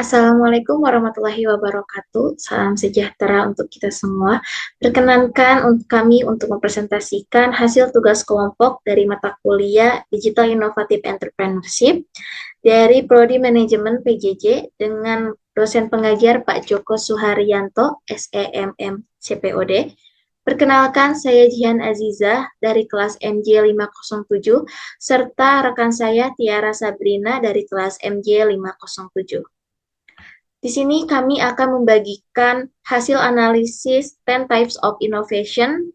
Assalamualaikum warahmatullahi wabarakatuh. Salam sejahtera untuk kita semua. Perkenankan untuk kami untuk mempresentasikan hasil tugas kelompok dari mata kuliah Digital Innovative Entrepreneurship dari Prodi Manajemen PJJ dengan dosen pengajar Pak Joko Suharyanto, SEMM CPOD. Perkenalkan, saya Jihan Aziza dari kelas MJ 507, serta rekan saya Tiara Sabrina dari kelas MJ 507. Di sini kami akan membagikan hasil analisis 10 Types of Innovation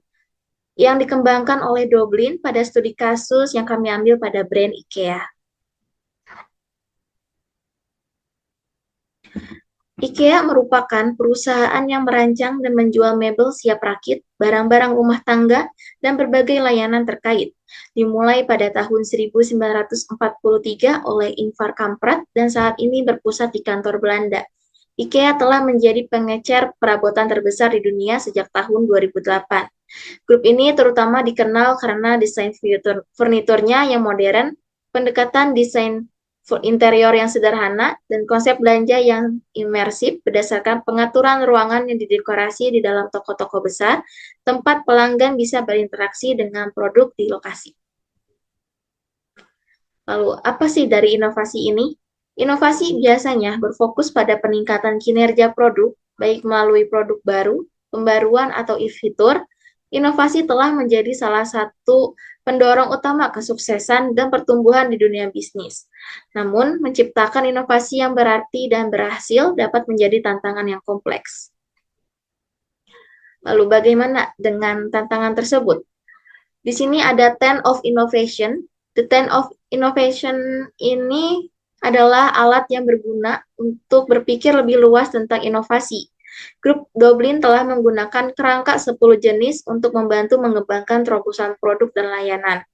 yang dikembangkan oleh Doblin pada studi kasus yang kami ambil pada brand IKEA. IKEA merupakan perusahaan yang merancang dan menjual mebel siap rakit, barang-barang rumah tangga, dan berbagai layanan terkait. Dimulai pada tahun 1943 oleh Ingvar Kamprad dan saat ini berpusat di kantor Belanda. IKEA telah menjadi pengecer perabotan terbesar di dunia sejak tahun 2008. Grup ini terutama dikenal karena desain furniturnya yang modern, pendekatan desain interior yang sederhana, dan konsep belanja yang imersif berdasarkan pengaturan ruangan yang didekorasi di dalam toko-toko besar, tempat pelanggan bisa berinteraksi dengan produk di lokasi. Lalu, apa sih dari inovasi ini? Inovasi biasanya berfokus pada peningkatan kinerja produk, baik melalui produk baru, pembaruan, atau fitur. Inovasi telah menjadi salah satu pendorong utama kesuksesan dan pertumbuhan di dunia bisnis. Namun, menciptakan inovasi yang berarti dan berhasil dapat menjadi tantangan yang kompleks. Lalu, bagaimana dengan tantangan tersebut? Di sini ada 10 of Innovation. The 10 of Innovation ini adalah alat yang berguna untuk berpikir lebih luas tentang inovasi. Grup Doblin telah menggunakan kerangka 10 jenis untuk membantu mengembangkan terobosan produk dan layanan.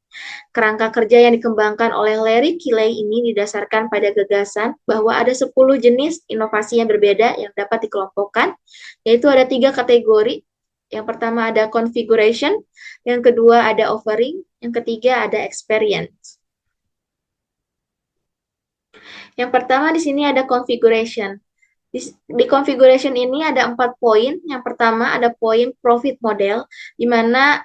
Kerangka kerja yang dikembangkan oleh Larry Kiley ini didasarkan pada gagasan bahwa ada 10 jenis inovasi yang berbeda yang dapat dikelompokkan, yaitu ada 3 kategori. Yang pertama ada configuration, yang kedua ada offering, yang ketiga ada experience. Yang pertama di sini ada configuration. Di configuration ini ada 4 poin. Yang pertama ada poin profit model, di mana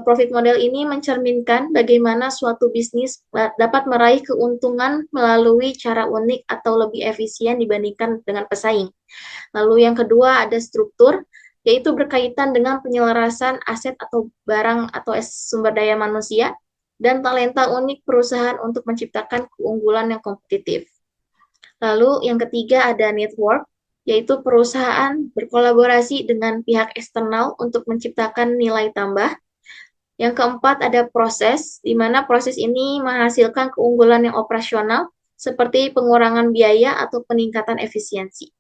profit model ini mencerminkan bagaimana suatu bisnis dapat meraih keuntungan melalui cara unik atau lebih efisien dibandingkan dengan pesaing. Lalu yang kedua ada struktur, yaitu berkaitan dengan penyelarasan aset atau barang atau sumber daya manusia dan talenta unik perusahaan untuk menciptakan keunggulan yang kompetitif. Lalu yang ketiga ada network, yaitu perusahaan berkolaborasi dengan pihak eksternal untuk menciptakan nilai tambah. Yang keempat ada proses, di mana proses ini menghasilkan keunggulan yang operasional seperti pengurangan biaya atau peningkatan efisiensi.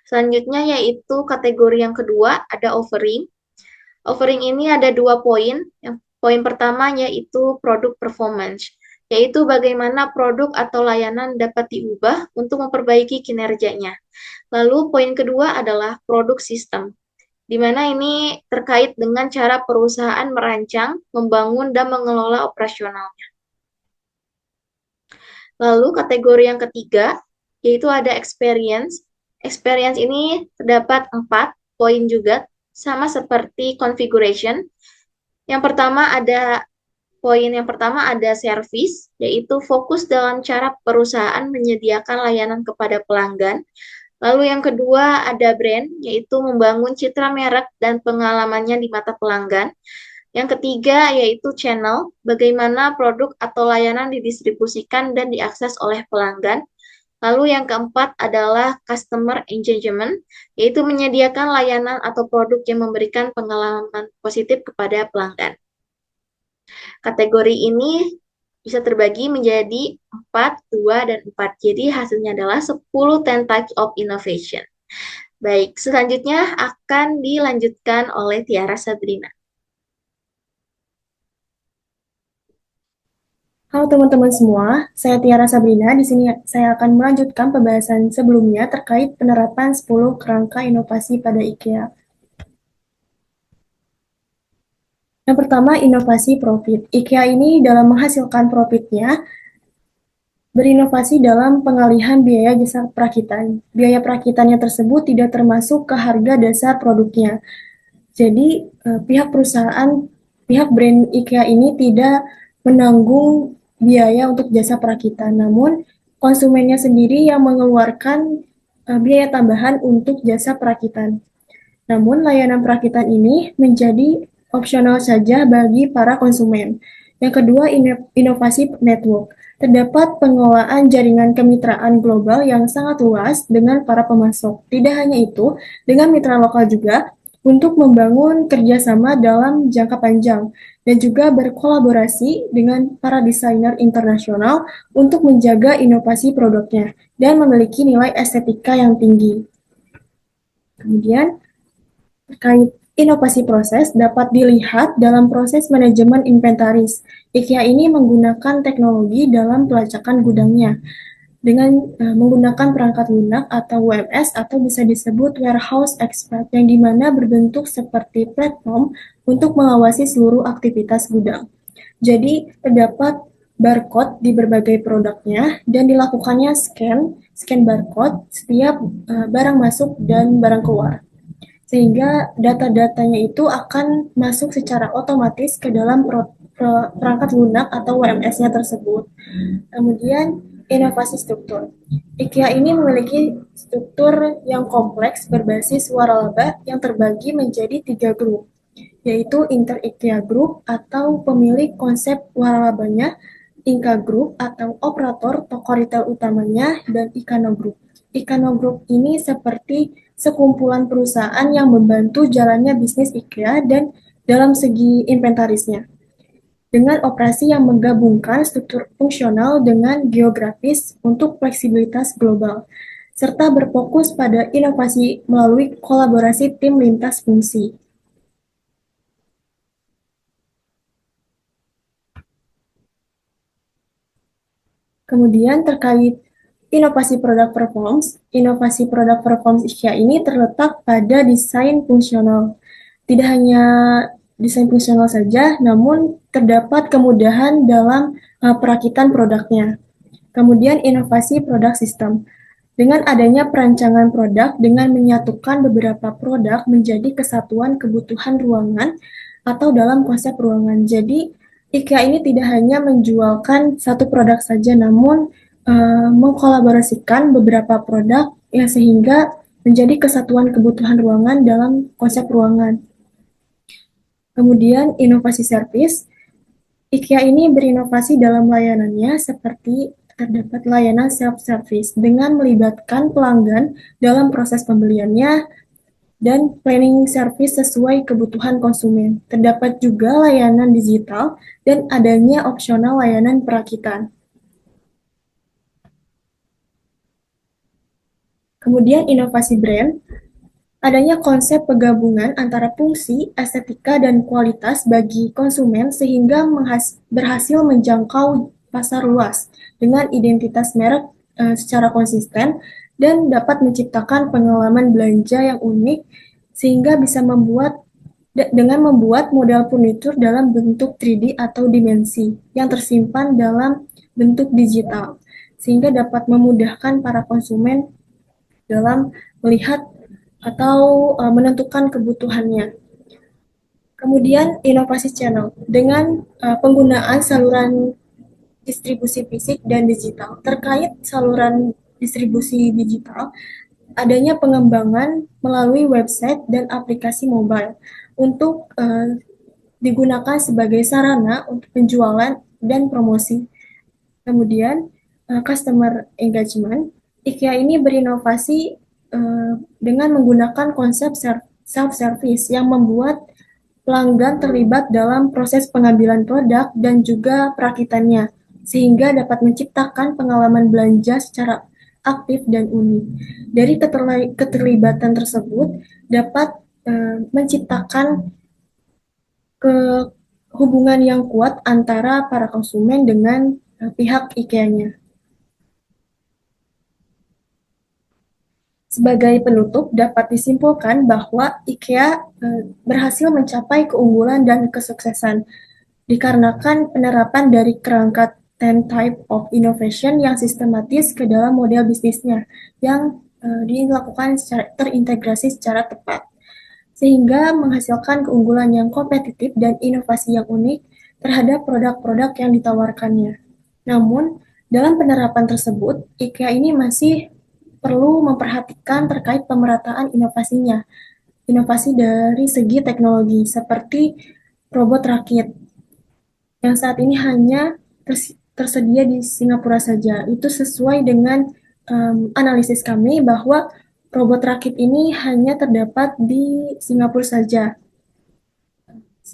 Selanjutnya yaitu kategori yang kedua ada offering. Offering ini ada 2 poin. Yang poin pertama yaitu produk performance, yaitu bagaimana produk atau layanan dapat diubah untuk memperbaiki kinerjanya. Lalu poin kedua adalah produk sistem, di mana ini terkait dengan cara perusahaan merancang, membangun, dan mengelola operasionalnya. Lalu kategori yang ketiga yaitu ada experience. Experience ini terdapat 4 poin juga, sama seperti configuration. Yang pertama ada Poin yang pertama ada service, yaitu fokus dalam cara perusahaan menyediakan layanan kepada pelanggan. Lalu yang kedua ada brand, yaitu membangun citra merek dan pengalamannya di mata pelanggan. Yang ketiga yaitu channel, bagaimana produk atau layanan didistribusikan dan diakses oleh pelanggan. Lalu yang keempat adalah customer engagement, yaitu menyediakan layanan atau produk yang memberikan pengalaman positif kepada pelanggan. Kategori ini bisa terbagi menjadi 4, 2, dan 4. Jadi hasilnya adalah 10 10 types of innovation. Baik, selanjutnya akan dilanjutkan oleh Tiara Sabrina. Halo teman-teman semua, saya Tiara Sabrina. Di sini saya akan melanjutkan pembahasan sebelumnya terkait penerapan 10 kerangka inovasi pada IKEA. Yang pertama, inovasi profit. IKEA ini dalam menghasilkan profitnya berinovasi dalam pengalihan biaya jasa perakitan. Biaya perakitannya tersebut tidak termasuk ke harga dasar produknya. Jadi pihak brand IKEA ini tidak menanggung biaya untuk jasa perakitan, namun konsumennya sendiri yang mengeluarkan biaya tambahan untuk jasa perakitan. Namun layanan perakitan ini menjadi opsional saja bagi para konsumen. Yang kedua, inovasi network. Terdapat pengelolaan jaringan kemitraan global yang sangat luas dengan para pemasok. Tidak hanya itu, dengan mitra lokal juga untuk membangun kerjasama dalam jangka panjang dan juga berkolaborasi dengan para desainer internasional untuk menjaga inovasi produknya dan memiliki nilai estetika yang tinggi. Kemudian, terkait inovasi proses dapat dilihat dalam proses manajemen inventaris. IKEA ini menggunakan teknologi dalam pelacakan gudangnya dengan menggunakan perangkat lunak atau WMS atau bisa disebut warehouse expert yang dimana berbentuk seperti platform untuk mengawasi seluruh aktivitas gudang. Jadi terdapat barcode di berbagai produknya dan dilakukannya scan barcode setiap barang masuk dan barang keluar, sehingga data-datanya itu akan masuk secara otomatis ke dalam perangkat lunak atau WMS-nya tersebut. Kemudian inovasi struktur. IKEA ini memiliki struktur yang kompleks berbasis waralaba yang terbagi menjadi 3 grup, yaitu Inter IKEA Group atau pemilik konsep waralabanya, Inka Group atau operator toko retail utamanya, dan Ikano Group. Ikano Group ini seperti sekumpulan perusahaan yang membantu jalannya bisnis IKEA dan dalam segi inventarisnya, dengan operasi yang menggabungkan struktur fungsional dengan geografis untuk fleksibilitas global, serta berfokus pada inovasi melalui kolaborasi tim lintas fungsi. Kemudian terkait inovasi produk performance IKEA ini terletak pada desain fungsional. Tidak hanya desain fungsional saja, namun terdapat kemudahan dalam perakitan produknya. Kemudian inovasi produk sistem. Dengan adanya perancangan produk dengan menyatukan beberapa produk menjadi kesatuan kebutuhan ruangan atau dalam konsep ruangan. Jadi IKEA ini tidak hanya menjualkan satu produk saja, namun mengkolaborasikan beberapa produk ya sehingga menjadi kesatuan kebutuhan ruangan dalam konsep ruangan. Kemudian inovasi servis. IKEA ini berinovasi dalam layanannya seperti terdapat layanan self-service dengan melibatkan pelanggan dalam proses pembeliannya dan planning service sesuai kebutuhan konsumen. Terdapat juga layanan digital dan adanya opsional layanan perakitan. Kemudian inovasi brand, adanya konsep penggabungan antara fungsi, estetika, dan kualitas bagi konsumen sehingga berhasil menjangkau pasar luas dengan identitas merek secara konsisten dan dapat menciptakan pengalaman belanja yang unik sehingga bisa dengan membuat model furnitur dalam bentuk 3D atau dimensi yang tersimpan dalam bentuk digital sehingga dapat memudahkan para konsumen dalam melihat atau menentukan kebutuhannya. Kemudian inovasi channel dengan penggunaan saluran distribusi fisik dan digital. Terkait saluran distribusi digital, adanya pengembangan melalui website dan aplikasi mobile untuk digunakan sebagai sarana untuk penjualan dan promosi. Kemudian customer engagement, IKEA ini berinovasi dengan menggunakan konsep self-service yang membuat pelanggan terlibat dalam proses pengambilan produk dan juga perakitannya, sehingga dapat menciptakan pengalaman belanja secara aktif dan unik. Dari keterlibatan tersebut dapat menciptakan hubungan yang kuat antara para konsumen dengan pihak IKEA-nya. Sebagai penutup, dapat disimpulkan bahwa IKEA berhasil mencapai keunggulan dan kesuksesan dikarenakan penerapan dari kerangka 10 type of innovation yang sistematis ke dalam model bisnisnya yang dilakukan secara terintegrasi secara tepat sehingga menghasilkan keunggulan yang kompetitif dan inovasi yang unik terhadap produk-produk yang ditawarkannya. Namun, dalam penerapan tersebut, IKEA ini masih perlu memperhatikan terkait pemerataan inovasinya. Inovasi dari segi teknologi seperti robot rakit yang saat ini hanya tersedia di Singapura saja. Itu sesuai dengan analisis kami bahwa robot rakit ini hanya terdapat di Singapura saja.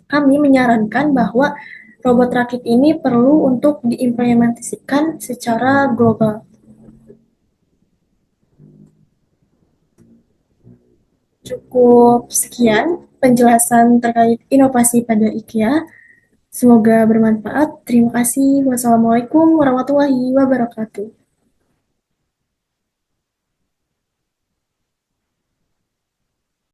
Kami menyarankan bahwa robot rakit ini perlu untuk diimplementasikan secara global. Cukup sekian penjelasan terkait inovasi pada IKEA. Semoga bermanfaat. Terima kasih. Wassalamualaikum warahmatullahi wabarakatuh.